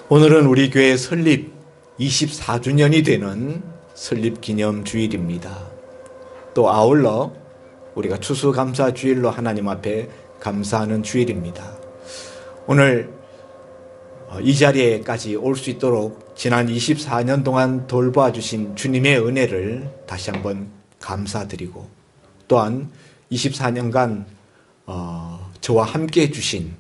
오늘은 우리 교회 설립 24주년이 되는 설립 기념 주일입니다. 또 아울러 우리가 추수감사 주일로 하나님 앞에 감사하는 주일입니다. 오늘 이 자리에까지 올 수 있도록 지난 24년 동안 돌보아 주신 주님의 은혜를 다시 한번 감사드리고, 또한 24년간 저와 함께 해주신,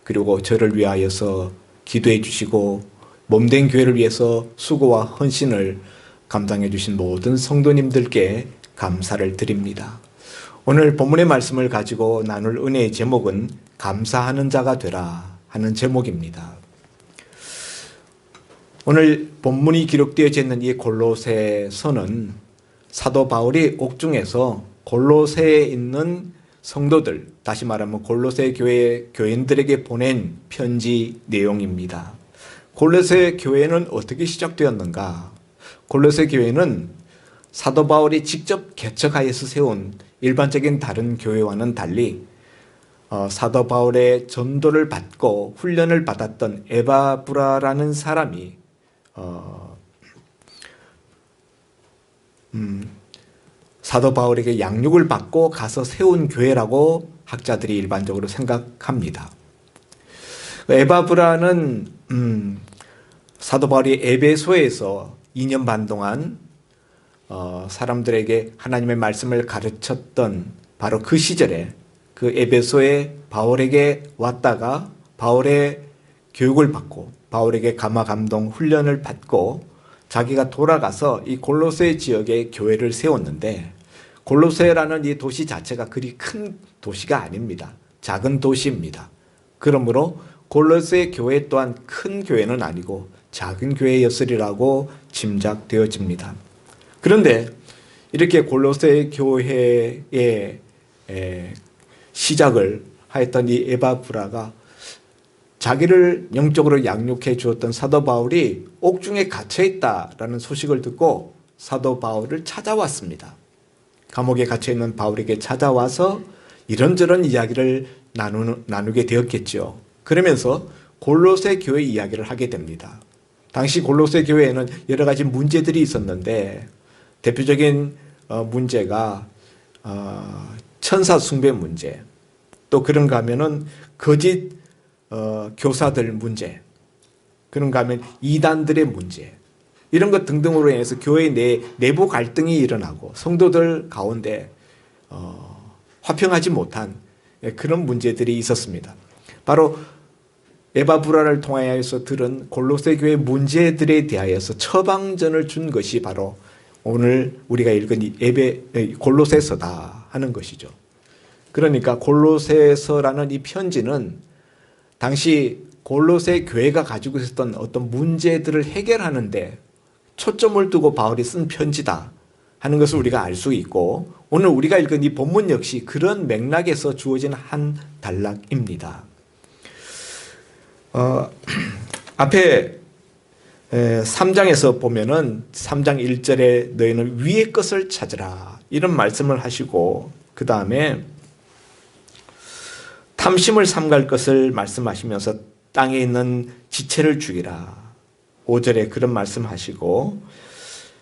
그리고 저를 위하여서 기도해 주시고 몸된 교회를 위해서 수고와 헌신을 감당해 주신 모든 성도님들께 감사를 드립니다. 오늘 본문의 말씀을 가지고 나눌 은혜의 제목은 감사하는 자가 되라 하는 제목입니다. 오늘 본문이 기록되어져 있는 이 골로새서는 사도 바울이 옥중에서 골로새에 있는 성도들, 다시 말하면 골로새 교회 교인들에게 보낸 편지 내용입니다. 골로새 교회는 어떻게 시작되었는가? 골로새 교회는 사도 바울이 직접 개척하여서 세운 일반적인 다른 교회와는 달리 사도 바울의 전도를 받고 훈련을 받았던 에바브라라는 사람이 사도 바울에게 양육을 받고 가서 세운 교회라고 학자들이 일반적으로 생각합니다. 에바브라는 사도 바울이 에베소에서 2년 반 동안 사람들에게 하나님의 말씀을 가르쳤던 바로 그 시절에 그 에베소에 바울에게 왔다가 바울의 교육을 받고 바울에게 감화 감동 훈련을 받고 자기가 돌아가서 이 골로새 지역에 교회를 세웠는데, 골로새라는 이 도시 자체가 그리 큰 도시가 아닙니다. 작은 도시입니다. 그러므로 골로새 교회 또한 큰 교회는 아니고 작은 교회였으리라고 짐작되어집니다. 그런데 이렇게 골로새 교회의 시작을 하였던 이 에바브라가 자기를 영적으로 양육해 주었던 사도 바울이 옥중에 갇혀 있다라는 소식을 듣고 사도 바울을 찾아왔습니다. 감옥에 갇혀 있는 바울에게 찾아와서 이런저런 이야기를 나누게 되었겠죠. 그러면서 골로새 교회 이야기를 하게 됩니다. 당시 골로새 교회에는 여러 가지 문제들이 있었는데, 대표적인 문제가 천사 숭배 문제, 또 그런가 하면은 거짓 교사들 문제, 그런가 하면 이단들의 문제, 이런 것 등등으로 인해서 교회 내부 갈등이 일어나고 성도들 가운데 화평하지 못한 그런 문제들이 있었습니다. 바로 에바브라를 통하여서 들은 골로새 교회 문제들에 대하여서 처방전을 준 것이 바로 오늘 우리가 읽은 이 골로새서다 하는 것이죠. 그러니까 골로새서라는 이 편지는 당시 골로새 교회가 가지고 있었던 어떤 문제들을 해결하는데 초점을 두고 바울이 쓴 편지다 하는 것을 우리가 알 수 있고, 오늘 우리가 읽은 이 본문 역시 그런 맥락에서 주어진 한 단락입니다. 앞에 3장에서 보면은 3장 1절에 너희는 위의 것을 찾으라 이런 말씀을 하시고, 그 다음에 탐심을 삼갈 것을 말씀하시면서 땅에 있는 지체를 죽이라 5절에 그런 말씀하시고,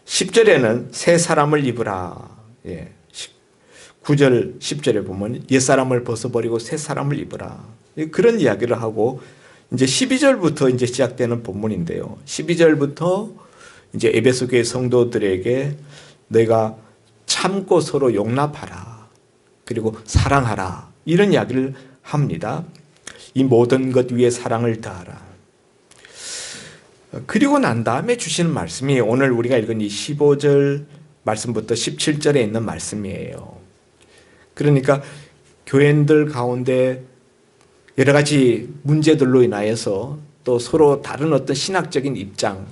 10절에는 새 사람을 입으라. 9절 10절에 보면 옛사람을 벗어버리고 새 사람을 입으라, 그런 이야기를 하고, 이제 12절부터 이제 시작되는 본문인데요. 12절부터 이제 에베소 교회 성도들에게 너희가 참고 서로 용납하라, 그리고 사랑하라, 이런 이야기를 합니다. 이 모든 것 위에 사랑을 다하라. 그리고 난 다음에 주시는 말씀이 오늘 우리가 읽은 이 15절 말씀부터 17절에 있는 말씀이에요. 그러니까 교인들 가운데 여러 가지 문제들로 인하여서 또 서로 다른 어떤 신학적인 입장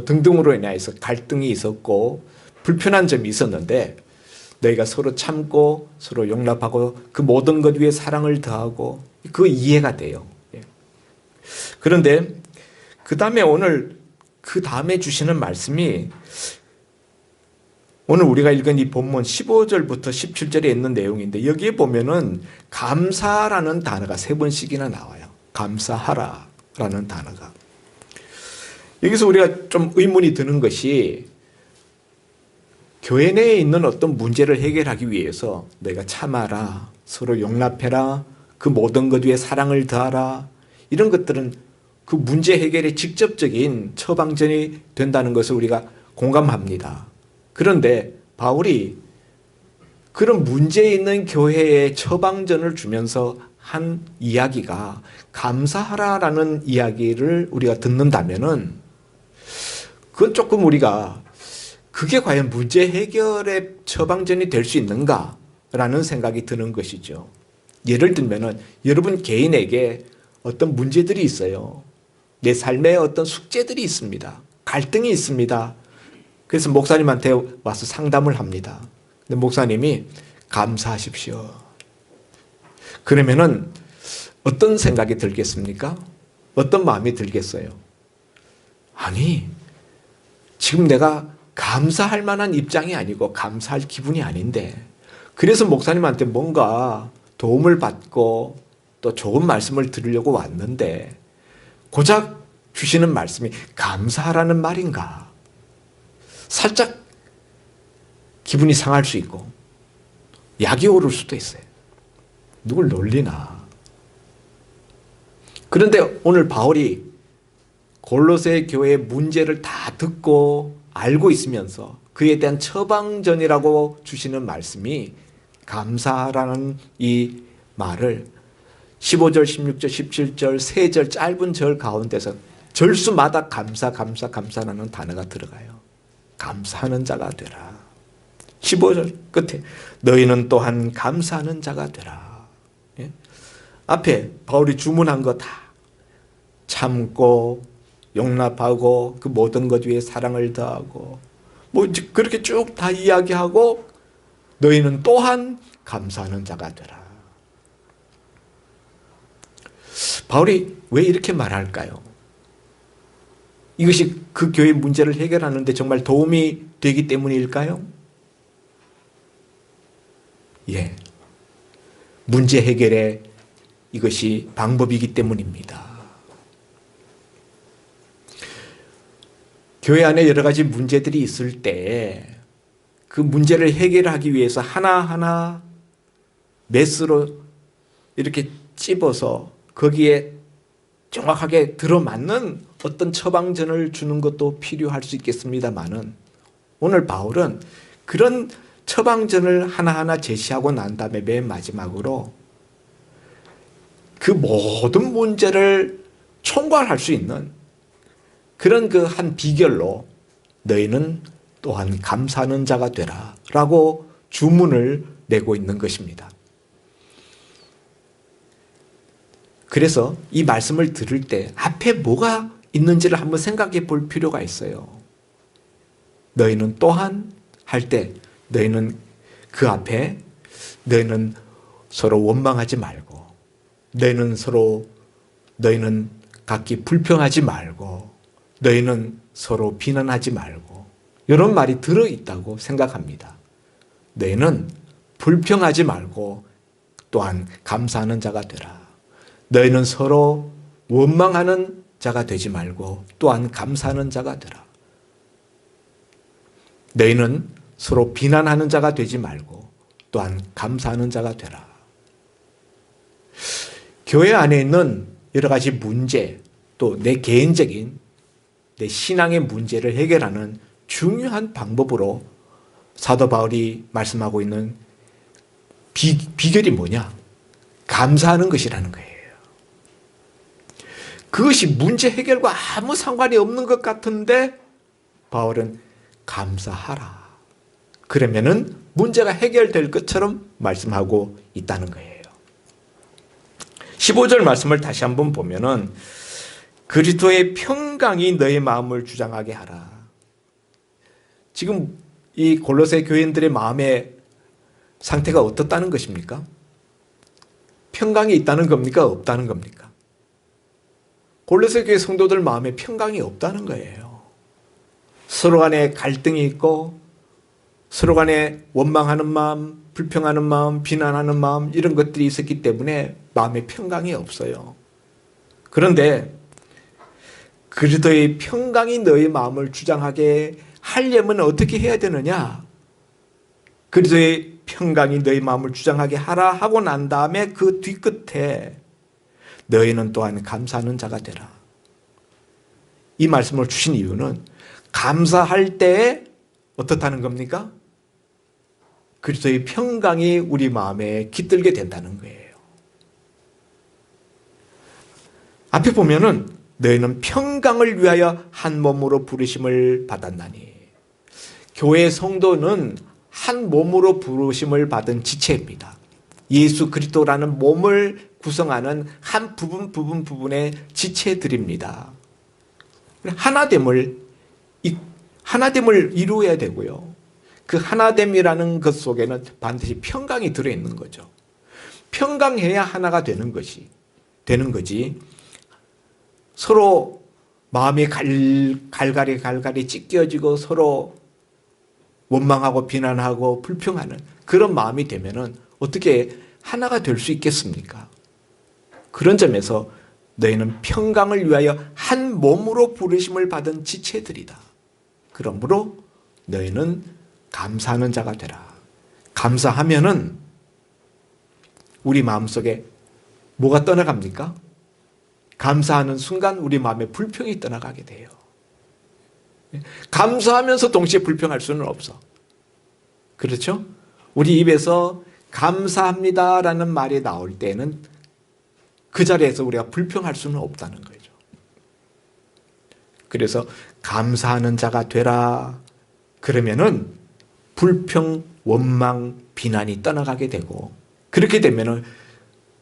등등으로 인하여서 갈등이 있었고 불편한 점이 있었는데, 너희가 서로 참고 서로 용납하고 그 모든 것 위에 사랑을 더하고, 그 이해가 돼요. 그런데 그 다음에 오늘 그 다음에 주시는 말씀이 오늘 우리가 읽은 이 본문 15절부터 17절에 있는 내용인데, 여기에 보면은 감사라는 단어가 3번씩이나 나와요. 감사하라 라는 단어가. 여기서 우리가 좀 의문이 드는 것이 교회 내에 있는 어떤 문제를 해결하기 위해서 내가 참아라, 서로 용납해라, 그 모든 것 위에 사랑을 더하라, 이런 것들은 그 문제 해결에 직접적인 처방전이 된다는 것을 우리가 공감합니다. 그런데 바울이 그런 문제 있는 교회에 처방전을 주면서 한 이야기가 감사하라라는 이야기를 우리가 듣는다면은 그건 조금 우리가 그게 과연 문제 해결의 처방전이 될 수 있는가라는 생각이 드는 것이죠. 예를 들면은 여러분 개인에게 어떤 문제들이 있어요. 내 삶에 어떤 숙제들이 있습니다. 갈등이 있습니다. 그래서 목사님한테 와서 상담을 합니다. 근데 목사님이 감사하십시오. 그러면은 어떤 생각이 들겠습니까? 어떤 마음이 들겠어요? 아니, 지금 내가 감사할 만한 입장이 아니고 감사할 기분이 아닌데, 그래서 목사님한테 뭔가 도움을 받고 또 좋은 말씀을 들으려고 왔는데 고작 주시는 말씀이 감사하라는 말인가? 살짝 기분이 상할 수 있고 약이 오를 수도 있어요. 누굴 놀리나? 그런데 오늘 바울이 골로새 교회의 문제를 다 듣고 알고 있으면서 그에 대한 처방전이라고 주시는 말씀이 감사라는 이 말을 15절, 16절, 17절, 3절 짧은 절 가운데서 절수마다 감사라는 단어가 들어가요. 감사하는 자가 되라. 15절 끝에 너희는 또한 감사하는 자가 되라. 예? 앞에 바울이 주문한 거 다 참고 용납하고 그 모든 것 위에 사랑을 더하고 뭐 그렇게 쭉 다 이야기하고 너희는 또한 감사하는 자가 되라. 바울이 왜 이렇게 말할까요? 이것이 그 교회 문제를 해결하는데 정말 도움이 되기 때문일까요? 예. 문제 해결에 이것이 방법이기 때문입니다. 교회 안에 여러 가지 문제들이 있을 때 그 문제를 해결하기 위해서 하나하나 메스로 이렇게 찝어서 거기에 정확하게 들어맞는 어떤 처방전을 주는 것도 필요할 수 있겠습니다만은 오늘 바울은 그런 처방전을 하나하나 제시하고 난 다음에 맨 마지막으로 그 모든 문제를 총괄할 수 있는 그런 그 한 비결로 너희는 또한 감사하는 자가 되라 라고 주문을 내고 있는 것입니다. 그래서 이 말씀을 들을 때 앞에 뭐가 있는지를 한번 생각해 볼 필요가 있어요. 너희는 또한 할 때 너희는 그 앞에 너희는 서로 원망하지 말고 너희는 각기 불평하지 말고 너희는 서로 비난하지 말고 이런 말이 들어있다고 생각합니다. 너희는 불평하지 말고 또한 감사하는 자가 되라. 너희는 서로 원망하는 자가 되지 말고 또한 감사하는 자가 되라. 너희는 서로 비난하는 자가 되지 말고 또한 감사하는 자가 되라. 교회 안에 있는 여러 가지 문제, 또 내 개인적인 내 신앙의 문제를 해결하는 중요한 방법으로 사도 바울이 말씀하고 있는 비결이 뭐냐? 감사하는 것이라는 거예요. 그것이 문제 해결과 아무 상관이 없는 것 같은데 바울은 감사하라. 그러면은 문제가 해결될 것처럼 말씀하고 있다는 거예요. 15절 말씀을 다시 한번 보면은 그리스도의 평강이 너의 마음을 주장하게 하라. 지금 이 골로새 교인들의 마음의 상태가 어떻다는 것입니까? 평강이 있다는 겁니까? 없다는 겁니까? 골로새 교회 성도들 마음에 평강이 없다는 거예요. 서로 간에 갈등이 있고 서로 간에 원망하는 마음, 불평하는 마음, 비난하는 마음 이런 것들이 있었기 때문에 마음에 평강이 없어요. 그런데 그리스도의 평강이 너의 마음을 주장하게 하려면 어떻게 해야 되느냐? 그리스도의 평강이 너의 마음을 주장하게 하라 하고 난 다음에 그 뒤끝에 너희는 또한 감사하는 자가 되라. 이 말씀을 주신 이유는 감사할 때 어떻다는 겁니까? 그리스도의 평강이 우리 마음에 깃들게 된다는 거예요. 앞에 보면은 너희는 평강을 위하여 한 몸으로 부르심을 받았나니. 교회 성도는 한 몸으로 부르심을 받은 지체입니다. 예수 그리스도라는 몸을 구성하는 한 부분의 지체들입니다. 하나됨을 이루어야 되고요. 그 하나됨이라는 것 속에는 반드시 평강이 들어있는 거죠. 평강해야 하나가 되는 거지. 서로 마음이 갈갈이 찢겨지고 서로 원망하고 비난하고 불평하는 그런 마음이 되면은 어떻게 하나가 될 수 있겠습니까? 그런 점에서 너희는 평강을 위하여 한 몸으로 부르심을 받은 지체들이다. 그러므로 너희는 감사하는 자가 되라. 감사하면은 우리 마음속에 뭐가 떠나갑니까? 감사하는 순간 우리 마음에 불평이 떠나가게 돼요. 감사하면서 동시에 불평할 수는 없어. 그렇죠? 우리 입에서 감사합니다라는 말이 나올 때는 그 자리에서 우리가 불평할 수는 없다는 거죠. 그래서 감사하는 자가 되라. 그러면은 불평, 원망, 비난이 떠나가게 되고 그렇게 되면은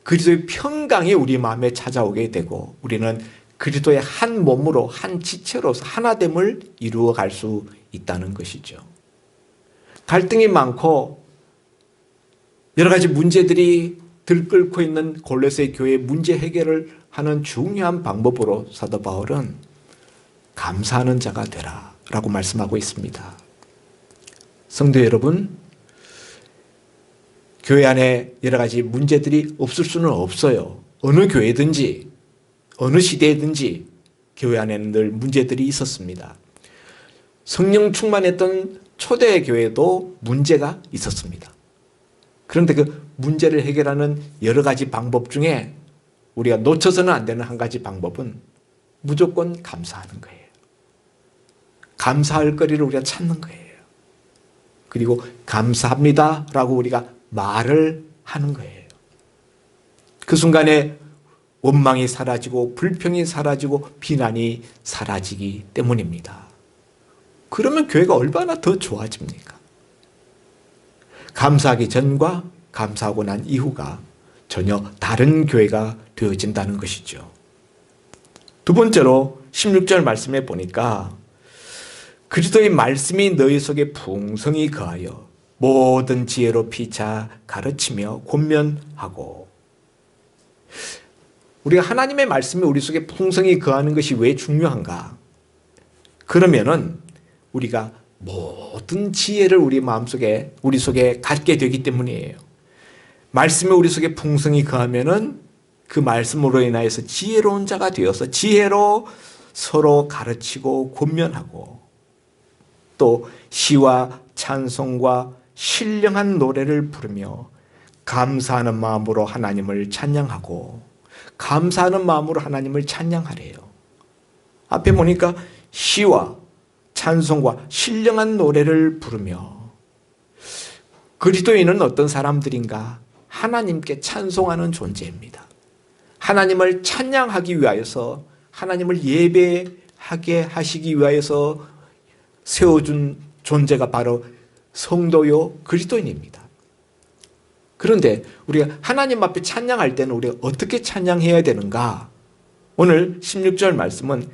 그리스도의 평강이 우리 마음에 찾아오게 되고 우리는 그리스도의 한 몸으로 한 지체로서 하나됨을 이루어갈 수 있다는 것이죠. 갈등이 많고 여러 가지 문제들이 들끓고 있는 골로새 교회 문제 해결을 하는 중요한 방법으로 사도 바울은 감사하는 자가 되라 라고 말씀하고 있습니다. 성도 여러분, 교회 안에 여러 가지 문제들이 없을 수는 없어요. 어느 교회든지 어느 시대든지 교회 안에는 늘 문제들이 있었습니다. 성령 충만했던 초대 교회도 문제가 있었습니다. 그런데 그 문제를 해결하는 여러 가지 방법 중에 우리가 놓쳐서는 안 되는 한 가지 방법은 무조건 감사하는 거예요. 감사할 거리를 우리가 찾는 거예요. 그리고 감사합니다라고 우리가 말을 하는 거예요. 그 순간에 원망이 사라지고 불평이 사라지고 비난이 사라지기 때문입니다. 그러면 교회가 얼마나 더 좋아집니까? 감사하기 전과 감사하고 난 이후가 전혀 다른 교회가 되어진다는 것이죠. 두 번째로 16절 말씀에 보니까 그리스도의 말씀이 너희 속에 풍성히 거하여 모든 지혜로 피차 가르치며 권면하고. 우리가 하나님의 말씀이 우리 속에 풍성히 거하는 것이 왜 중요한가? 그러면은 우리가 모든 지혜를 우리 마음속에 우리 속에 갖게 되기 때문이에요. 말씀이 우리 속에 풍성히 거하면은 그 말씀으로 인하여서 지혜로운 자가 되어서 지혜로 서로 가르치고 권면하고 또 시와 찬송과 신령한 노래를 부르며 감사하는 마음으로 하나님을 찬양하고 감사하는 마음으로 하나님을 찬양하래요. 앞에 보니까 시와 찬송과 신령한 노래를 부르며 그리스도인은 어떤 사람들인가? 하나님께 찬송하는 존재입니다. 하나님을 찬양하기 위하여서 하나님을 예배하게 하시기 위하여서 세워준 존재가 바로 성도요 그리스도인입니다. 그런데 우리가 하나님 앞에 찬양할 때는 우리가 어떻게 찬양해야 되는가? 오늘 16절 말씀은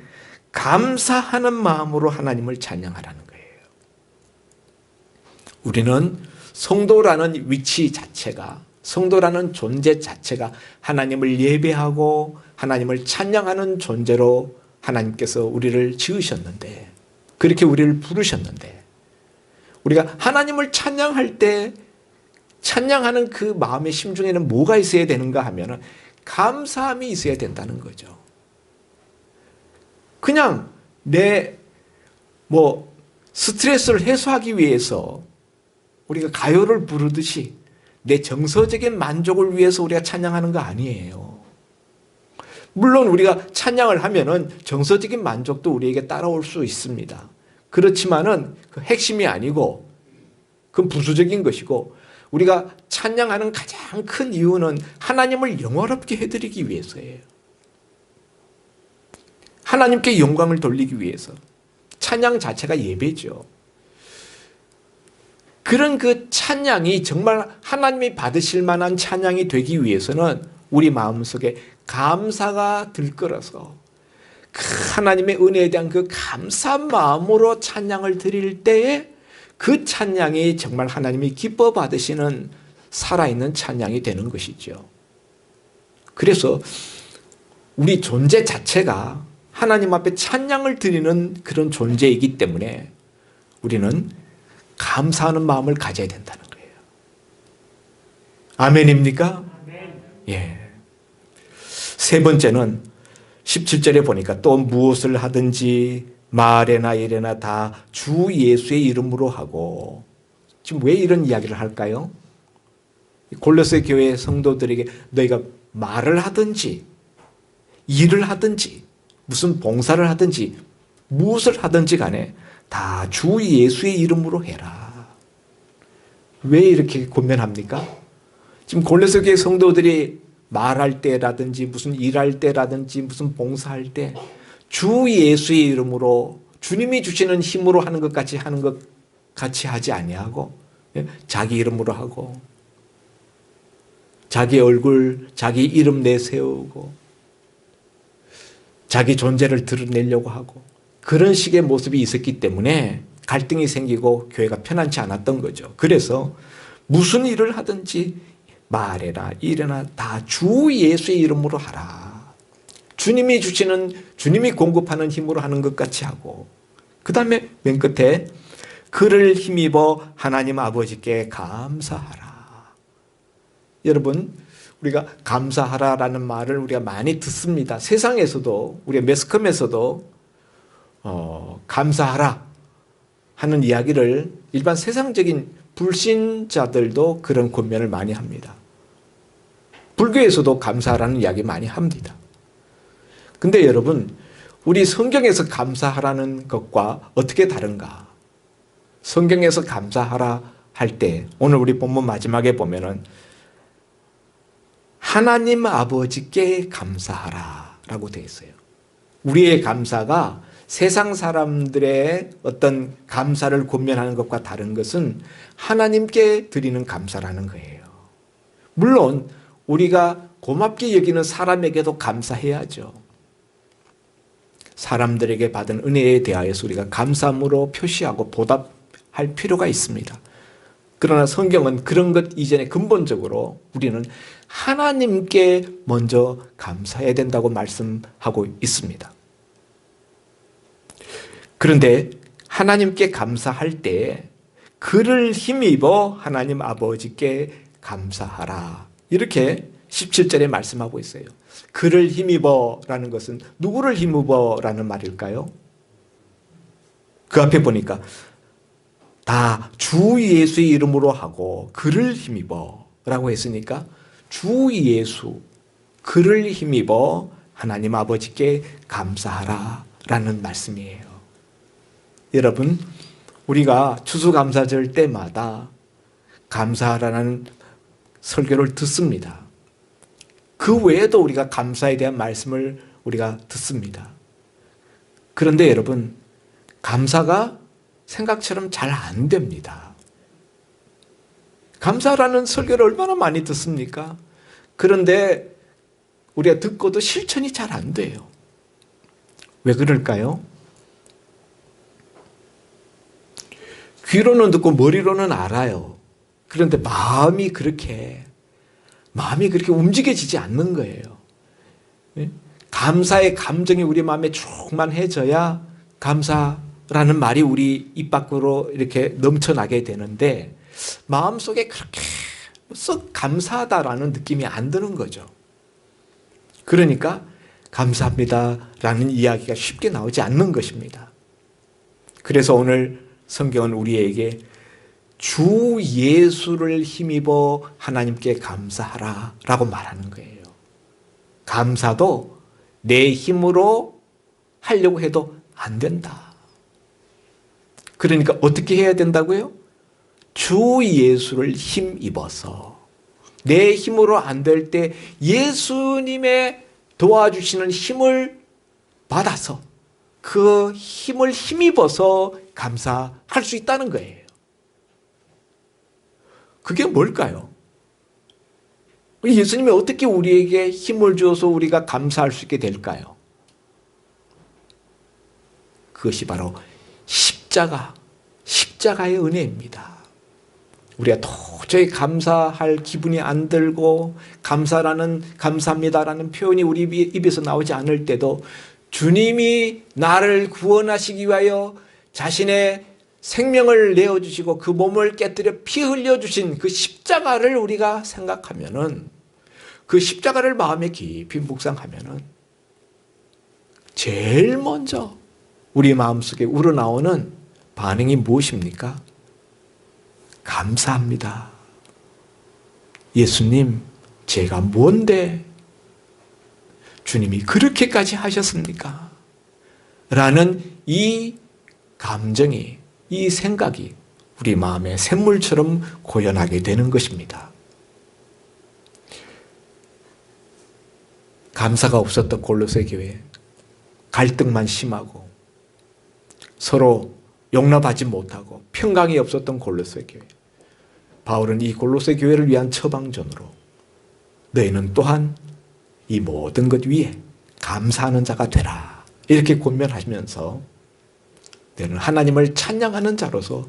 감사하는 마음으로 하나님을 찬양하라는 거예요. 우리는 성도라는 위치 자체가 성도라는 존재 자체가 하나님을 예배하고 하나님을 찬양하는 존재로 하나님께서 우리를 지으셨는데 그렇게 우리를 부르셨는데 우리가 하나님을 찬양할 때 찬양하는 그 마음의 심중에는 뭐가 있어야 되는가 하면은 감사함이 있어야 된다는 거죠. 그냥 내 스트레스를 해소하기 위해서 우리가 가요를 부르듯이 내 정서적인 만족을 위해서 우리가 찬양하는 거 아니에요. 물론 우리가 찬양을 하면은 정서적인 만족도 우리에게 따라올 수 있습니다. 그렇지만은 그 핵심이 아니고 그건 부수적인 것이고, 우리가 찬양하는 가장 큰 이유는 하나님을 영화롭게 해드리기 위해서예요. 하나님께 영광을 돌리기 위해서. 찬양 자체가 예배죠. 그런 그 찬양이 정말 하나님이 받으실 만한 찬양이 되기 위해서는 우리 마음속에 감사가 들끓어서 하나님의 은혜에 대한 그 감사한 마음으로 찬양을 드릴 때에 그 찬양이 정말 하나님이 기뻐 받으시는 살아있는 찬양이 되는 것이죠. 그래서 우리 존재 자체가 하나님 앞에 찬양을 드리는 그런 존재이기 때문에 우리는 감사하는 마음을 가져야 된다는 거예요. 아멘입니까? 예. 세 번째는 17절에 보니까 또 무엇을 하든지 말에나 일에나 다 주 예수의 이름으로 하고. 지금 왜 이런 이야기를 할까요? 골로새 교회 성도들에게 너희가 말을 하든지 일을 하든지 무슨 봉사를 하든지 무엇을 하든지 간에 다 주 예수의 이름으로 해라. 왜 이렇게 권면합니까? 지금 골로새 교회 성도들이 말할 때라든지 무슨 일할 때라든지 무슨 봉사할 때 주 예수의 이름으로 주님이 주시는 힘으로 하는 것 같이 하지 아니하고 자기 이름으로 하고 자기 얼굴, 자기 이름 내세우고 자기 존재를 드러내려고 하고 그런 식의 모습이 있었기 때문에 갈등이 생기고 교회가 편안치 않았던 거죠. 그래서 무슨 일을 하든지 말해라 일해라 다 주 예수의 이름으로 하라. 주님이 주시는 주님이 공급하는 힘으로 하는 것 같이 하고 그 다음에 맨 끝에 그를 힘입어 하나님 아버지께 감사하라. 여러분 우리가 감사하라라는 말을 우리가 많이 듣습니다. 세상에서도 우리가 매스컴에서도 감사하라 하는 이야기를 일반 세상적인 불신자들도 그런 권면을 많이 합니다. 불교에서도 감사하라는 이야기 많이 합니다. 근데 여러분 우리 성경에서 감사하라는 것과 어떻게 다른가? 성경에서 감사하라 할 때 오늘 우리 본문 마지막에 보면은 하나님 아버지께 감사하라 라고 되어 있어요. 우리의 감사가 세상 사람들의 어떤 감사를 권면하는 것과 다른 것은 하나님께 드리는 감사라는 거예요. 물론 우리가 고맙게 여기는 사람에게도 감사해야죠. 사람들에게 받은 은혜에 대하여서 우리가 감사함으로 표시하고 보답할 필요가 있습니다. 그러나 성경은 그런 것 이전에 근본적으로 우리는 하나님께 먼저 감사해야 된다고 말씀하고 있습니다. 그런데 하나님께 감사할 때 그를 힘입어 하나님 아버지께 감사하라. 이렇게 17절에 말씀하고 있어요. 그를 힘입어라는 것은 누구를 힘입어라는 말일까요? 그 앞에 보니까 다 주 예수의 이름으로 하고 그를 힘입어라고 했으니까 주 예수, 그를 힘입어 하나님 아버지께 감사하라라는 말씀이에요. 여러분, 우리가 추수감사절 때마다 감사하라는 설교를 듣습니다. 그 외에도 우리가 감사에 대한 말씀을 우리가 듣습니다. 그런데 여러분, 감사가 생각처럼 잘 안 됩니다. 감사라는 설교를 얼마나 많이 듣습니까? 그런데 우리가 듣고도 실천이 잘 안 돼요. 왜 그럴까요? 귀로는 듣고 머리로는 알아요. 그런데 마음이 그렇게 움직여지지 않는 거예요. 감사의 감정이 우리 마음에 충만해져야 감사라는 말이 우리 입 밖으로 이렇게 넘쳐나게 되는데 마음속에 그렇게 썩 감사하다라는 느낌이 안 드는 거죠. 그러니까 감사합니다라는 이야기가 쉽게 나오지 않는 것입니다. 그래서 오늘 성경은 우리에게 주 예수를 힘입어 하나님께 감사하라 라고 말하는 거예요. 감사도 내 힘으로 하려고 해도 안 된다. 그러니까 어떻게 해야 된다고요? 주 예수를 힘입어서 내 힘으로 안 될 때 예수님의 도와주시는 힘을 받아서 그 힘을 힘입어서 감사할 수 있다는 거예요. 그게 뭘까요? 예수님이 어떻게 우리에게 힘을 주어서 우리가 감사할 수 있게 될까요? 그것이 바로 십자가의 은혜입니다. 우리가 도저히 감사할 기분이 안 들고 감사합니다라는 표현이 우리 입에서 나오지 않을 때도 주님이 나를 구원하시기 위하여 자신의 생명을 내어주시고 그 몸을 깨뜨려 피 흘려주신 그 십자가를 우리가 생각하면은, 그 십자가를 마음에 깊이 묵상하면은 제일 먼저 우리 마음속에 우러나오는 반응이 무엇입니까? 감사합니다. 예수님, 제가 뭔데 주님이 그렇게까지 하셨습니까? 라는 이 감정이, 이 생각이 우리 마음에 샘물처럼 고연하게 되는 것입니다. 감사가 없었던 골로새 교회, 갈등만 심하고 서로 용납하지 못하고 평강이 없었던 골로새 교회, 바울은 이 골로새 교회를 위한 처방전으로 너희는 또한 이 모든 것 위에 감사하는 자가 되라 이렇게 권면하시면서 너희는 하나님을 찬양하는 자로서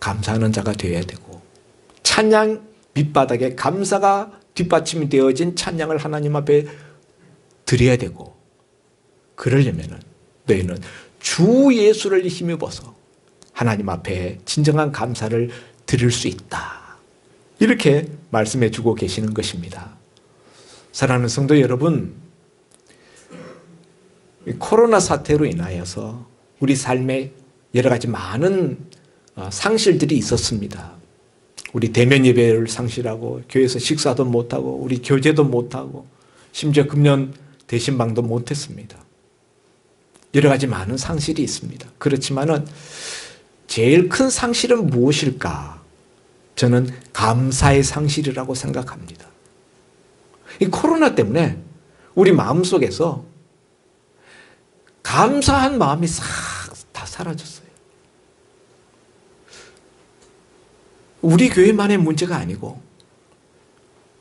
감사하는 자가 되어야 되고, 찬양 밑바닥에 감사가 뒷받침이 되어진 찬양을 하나님 앞에 드려야 되고, 그러려면 너희는 주 예수를 힘입어서 하나님 앞에 진정한 감사를 드릴 수 있다. 이렇게 말씀해 주고 계시는 것입니다. 사랑하는 성도 여러분, 코로나 사태로 인하여서 우리 삶에 여러 가지 많은 상실들이 있었습니다. 우리 대면 예배를 상실하고 교회에서 식사도 못하고 우리 교제도 못하고 심지어 금년 대신방도 못했습니다. 여러 가지 많은 상실이 있습니다. 그렇지만은 제일 큰 상실은 무엇일까? 저는 감사의 상실이라고 생각합니다. 이 코로나 때문에 우리 마음속에서 감사한 마음이 싹 다 사라졌어요. 우리 교회만의 문제가 아니고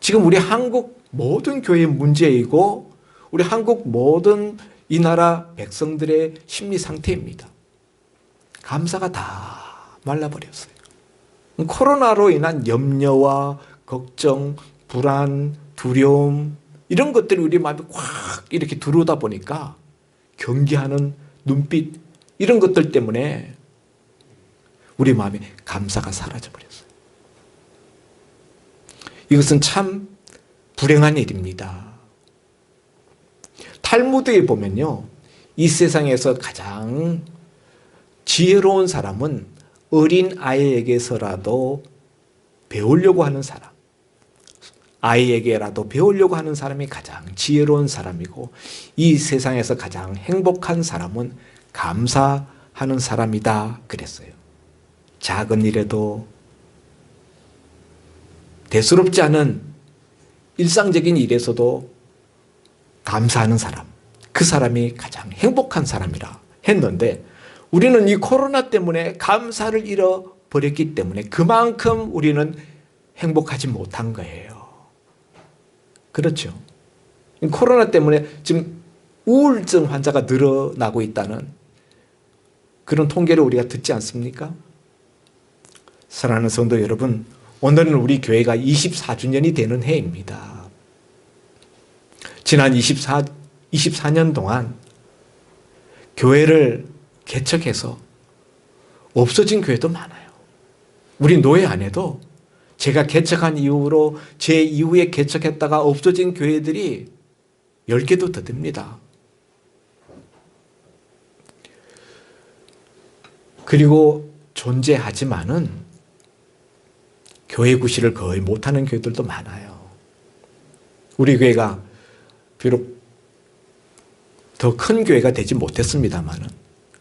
지금 우리 한국 모든 교회의 문제이고 우리 한국 모든 이 나라 백성들의 심리 상태입니다. 감사가 다 말라버렸어요. 코로나로 인한 염려와 걱정, 불안, 두려움 이런 것들이 우리 마음에 확 이렇게 들어오다 보니까 경계하는 눈빛 이런 것들 때문에 우리 마음에 감사가 사라져버렸어요. 이것은 참 불행한 일입니다. 탈무드에 보면요, 이 세상에서 가장 지혜로운 사람은 어린 아이에게서라도 배우려고 하는 사람, 아이에게라도 배우려고 하는 사람이 가장 지혜로운 사람이고, 이 세상에서 가장 행복한 사람은 감사하는 사람이다 그랬어요. 작은 일에도 대수롭지 않은 일상적인 일에서도 감사하는 사람, 그 사람이 가장 행복한 사람이라 했는데, 우리는 이 코로나 때문에 감사를 잃어버렸기 때문에 그만큼 우리는 행복하지 못한 거예요. 그렇죠. 코로나 때문에 지금 우울증 환자가 늘어나고 있다는 그런 통계를 우리가 듣지 않습니까? 사랑하는 성도 여러분, 오늘은 우리 교회가 24주년이 되는 해입니다. 지난 24년 동안 교회를 개척해서 없어진 교회도 많아요. 우리 노예 안에도 제가 개척한 이후로 제 이후에 개척했다가 없어진 교회들이 10개도 더 됩니다. 그리고 존재하지만은 교회 구실을 거의 못하는 교회들도 많아요. 우리 교회가 비록 더 큰 교회가 되지 못했습니다만은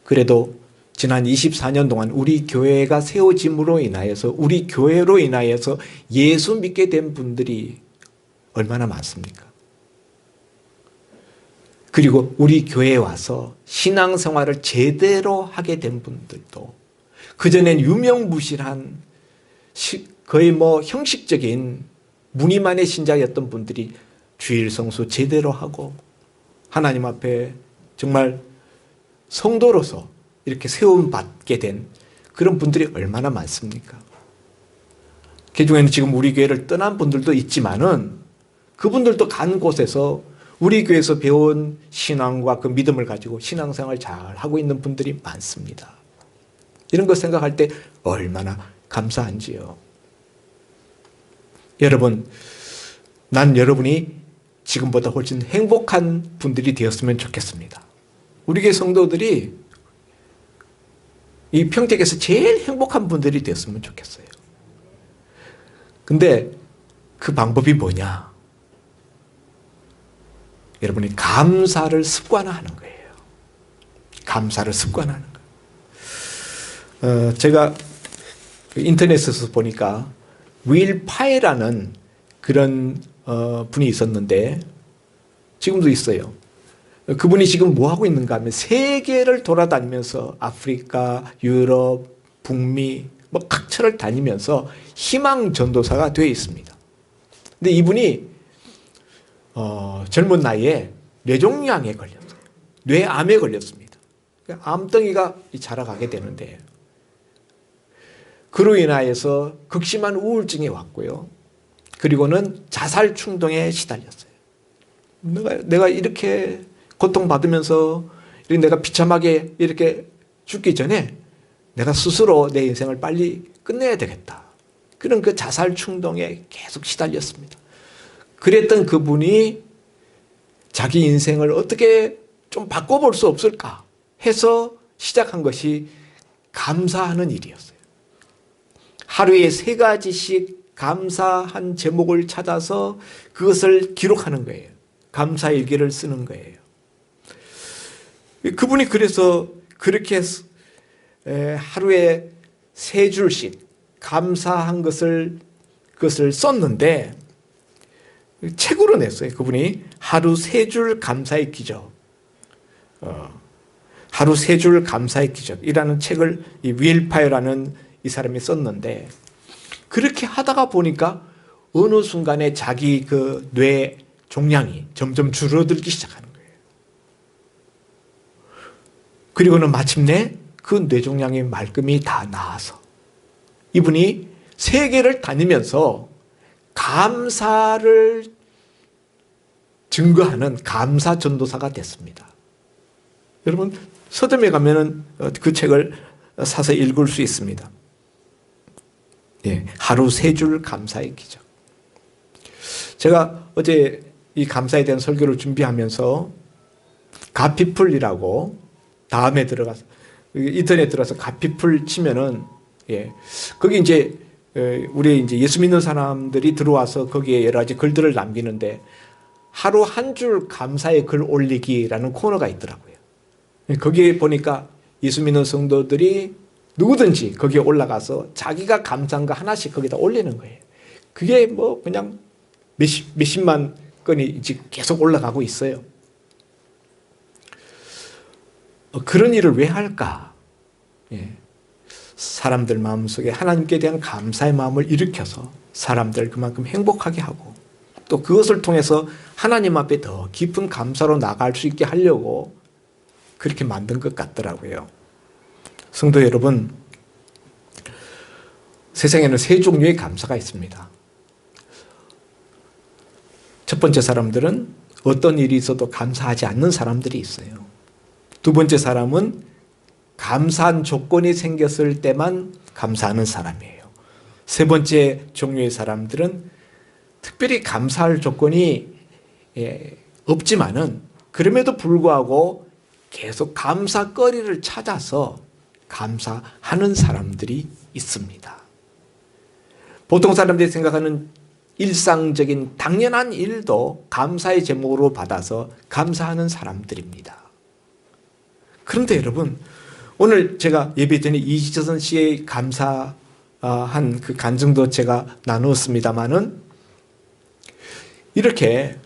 그래도 지난 24년 동안 우리 교회가 세워짐으로 인하여서 우리 교회로 인하여서 예수 믿게 된 분들이 얼마나 많습니까? 그리고 우리 교회에 와서 신앙생활을 제대로 하게 된 분들도 그전엔 유명무실한 거의 형식적인 무늬만의 신자였던 분들이 주일 성수 제대로 하고 하나님 앞에 정말 성도로서 이렇게 세움받게 된 그런 분들이 얼마나 많습니까? 그 중에는 지금 우리 교회를 떠난 분들도 있지만은 그분들도 간 곳에서 우리 교회에서 배운 신앙과 그 믿음을 가지고 신앙생활 잘 하고 있는 분들이 많습니다. 이런 거 생각할 때 얼마나 감사한지요. 여러분, 난 여러분이 지금보다 훨씬 행복한 분들이 되었으면 좋겠습니다. 우리 교회 성도들이 이 평택에서 제일 행복한 분들이 되었으면 좋겠어요. 근데 그 방법이 뭐냐? 여러분이 감사를 습관화하는 거예요. 감사를 습관화하는 거예요. 제가 인터넷에서 보니까 윌 파이라는 그런 분이 있었는데 지금도 있어요. 그분이 지금 뭐 하고 있는가 하면 세계를 돌아다니면서 아프리카, 유럽, 북미 각처를 다니면서 희망 전도사가 되어 있습니다. 근데 이분이 젊은 나이에 뇌종양에 걸렸어요. 뇌암에 걸렸습니다. 암덩이가 자라가게 되는데 그로 인하여서 극심한 우울증이 왔고요. 그리고는 자살 충동에 시달렸어요. 내가 이렇게 고통받으면서 내가 비참하게 이렇게 죽기 전에 내가 스스로 내 인생을 빨리 끝내야 되겠다. 그런 그 자살 충동에 계속 시달렸습니다. 그랬던 그분이 자기 인생을 어떻게 좀 바꿔볼 수 없을까 해서 시작한 것이 감사하는 일이었어요. 하루에 3가지씩 감사한 제목을 찾아서 그것을 기록하는 거예요. 감사일기를 쓰는 거예요. 그분이 그래서 그렇게 하루에 3줄씩 감사한 그것을 썼는데 책으로 냈어요. 그분이 하루 3줄 감사의 기적. 하루 3줄 감사의 기적이라는 책을 이 윌파이어라는 이 사람이 썼는데 그렇게 하다가 보니까 어느 순간에 자기 그 뇌 종양이 점점 줄어들기 시작하는 거예요. 그리고는 마침내 그 뇌종양의 말끔히 다 나아서 이분이 세계를 다니면서 감사를 증거하는 감사 전도사가 됐습니다. 여러분 서점에 가면은 그 책을 사서 읽을 수 있습니다. 예, 하루 3줄 감사의 기적. 제가 어제 이 감사에 대한 설교를 준비하면서 가피풀이라고 다음에 들어가서 인터넷 들어가서 가피풀 치면은 거기 이제 우리 이제 예수 믿는 사람들이 들어와서 거기에 여러 가지 글들을 남기는데 하루 한 줄 감사의 글 올리기라는 코너가 있더라고요. 거기에 보니까 예수 믿는 성도들이 누구든지 거기에 올라가서 자기가 감사한 거 하나씩 거기다 올리는 거예요. 그게 그냥 몇십만 건이 이제 계속 올라가고 있어요. 그런 일을 왜 할까? 사람들 마음속에 하나님께 대한 감사의 마음을 일으켜서 사람들 그만큼 행복하게 하고 또 그것을 통해서 하나님 앞에 더 깊은 감사로 나갈 수 있게 하려고 그렇게 만든 것 같더라고요. 성도 여러분, 세상에는 3종류의 감사가 있습니다. 첫 번째 사람들은 어떤 일이 있어도 감사하지 않는 사람들이 있어요. 두 번째 사람은 감사한 조건이 생겼을 때만 감사하는 사람이에요. 세 번째 종류의 사람들은 특별히 감사할 조건이 없지만은 그럼에도 불구하고 계속 감사거리를 찾아서 감사하는 사람들이 있습니다. 보통 사람들이 생각하는 일상적인 당연한 일도 감사의 제목으로 받아서 감사하는 사람들입니다. 그런데 여러분, 오늘 제가 예배 전에 이지선 씨의 감사한 그 간증도 제가 나누었습니다마는 이렇게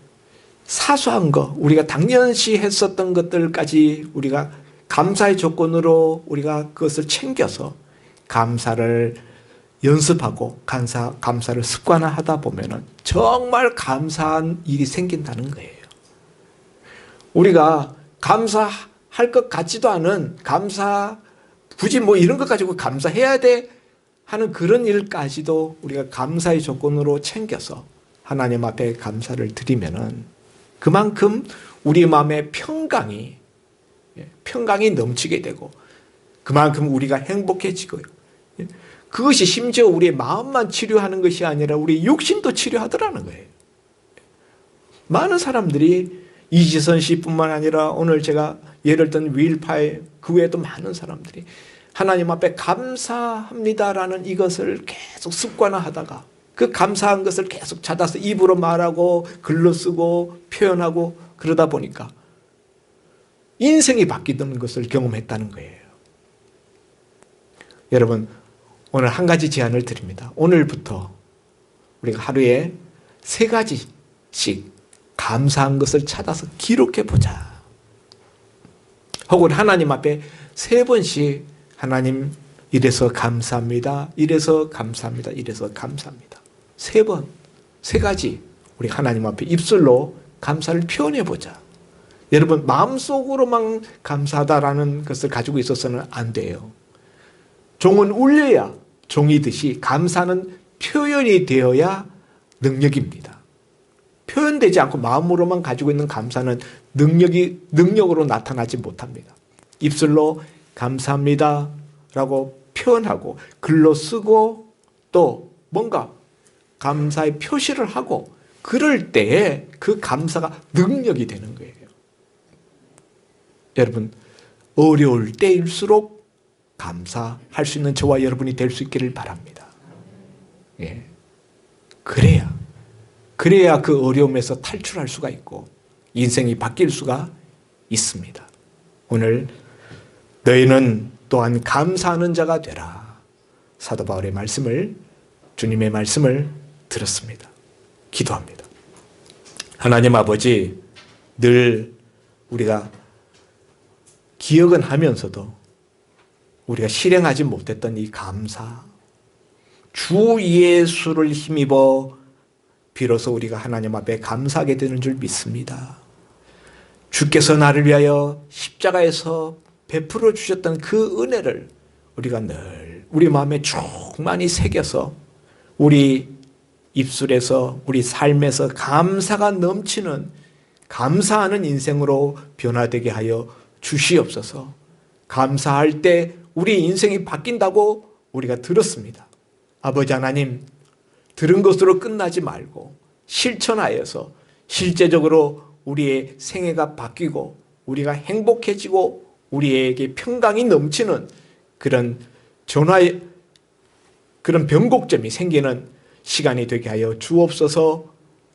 사소한 거, 우리가 당연시 했었던 것들까지 우리가 감사의 조건으로 우리가 그것을 챙겨서 감사를 연습하고 감사를 습관화하다 보면은 정말 감사한 일이 생긴다는 거예요. 우리가 감사할 것 같지도 않은 굳이 뭐 이런 것 가지고 감사해야 돼 하는 그런 일까지도 우리가 감사의 조건으로 챙겨서 하나님 앞에 감사를 드리면은 그만큼 우리 마음의 평강이 넘치게 되고 그만큼 우리가 행복해지고요. 그것이 심지어 우리의 마음만 치료하는 것이 아니라 우리 육신도 치료하더라는 거예요. 많은 사람들이 이지선 씨뿐만 아니라 오늘 제가 예를 든 윌파이 그 외에도 많은 사람들이 하나님 앞에 감사합니다라는 이것을 계속 습관화하다가 그 감사한 것을 계속 찾아서 입으로 말하고 글로 쓰고 표현하고 그러다 보니까 인생이 바뀌는 것을 경험했다는 거예요. 여러분, 오늘 한 가지 제안을 드립니다. 오늘부터 우리가 하루에 3가지씩 감사한 것을 찾아서 기록해 보자. 혹은 하나님 앞에 3번씩 하나님 이래서 감사합니다. 이래서 감사합니다. 이래서 감사합니다. 3번, 3가지 우리 하나님 앞에 입술로 감사를 표현해 보자. 여러분, 마음속으로만 감사하다라는 것을 가지고 있어서는 안 돼요. 종은 울려야 종이듯이 감사는 표현이 되어야 능력입니다. 표현되지 않고 마음으로만 가지고 있는 감사는 능력으로 나타나지 못합니다. 입술로 감사합니다 라고 표현하고 글로 쓰고 또 뭔가 감사의 표시를 하고 그럴 때에 그 감사가 능력이 되는 거예요. 여러분, 어려울 때일수록 감사할 수 있는 저와 여러분이 될 수 있기를 바랍니다. 예. 그래야 그 어려움에서 탈출할 수가 있고 인생이 바뀔 수가 있습니다. 오늘 너희는 또한 감사하는 자가 되라. 사도 바울의 말씀을, 주님의 말씀을 들었습니다. 기도합니다. 하나님 아버지, 늘 우리가 기억은 하면서도 우리가 실행하지 못했던 이 감사, 주 예수를 힘입어 비로소 우리가 하나님 앞에 감사하게 되는 줄 믿습니다. 주께서 나를 위하여 십자가에서 베풀어 주셨던 그 은혜를 우리가 늘 우리 마음에 충만히 새겨서 우리 입술에서 우리 삶에서 감사가 넘치는 감사하는 인생으로 변화되게 하여 주시옵소서. 감사할 때 우리 인생이 바뀐다고 우리가 들었습니다. 아버지 하나님, 들은 것으로 끝나지 말고 실천하여서 실제적으로 우리의 생애가 바뀌고 우리가 행복해지고 우리에게 평강이 넘치는 그런 그런 변곡점이 생기는 시간이 되게 하여 주옵소서.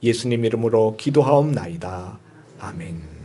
예수님 이름으로 기도하옵나이다. 아멘.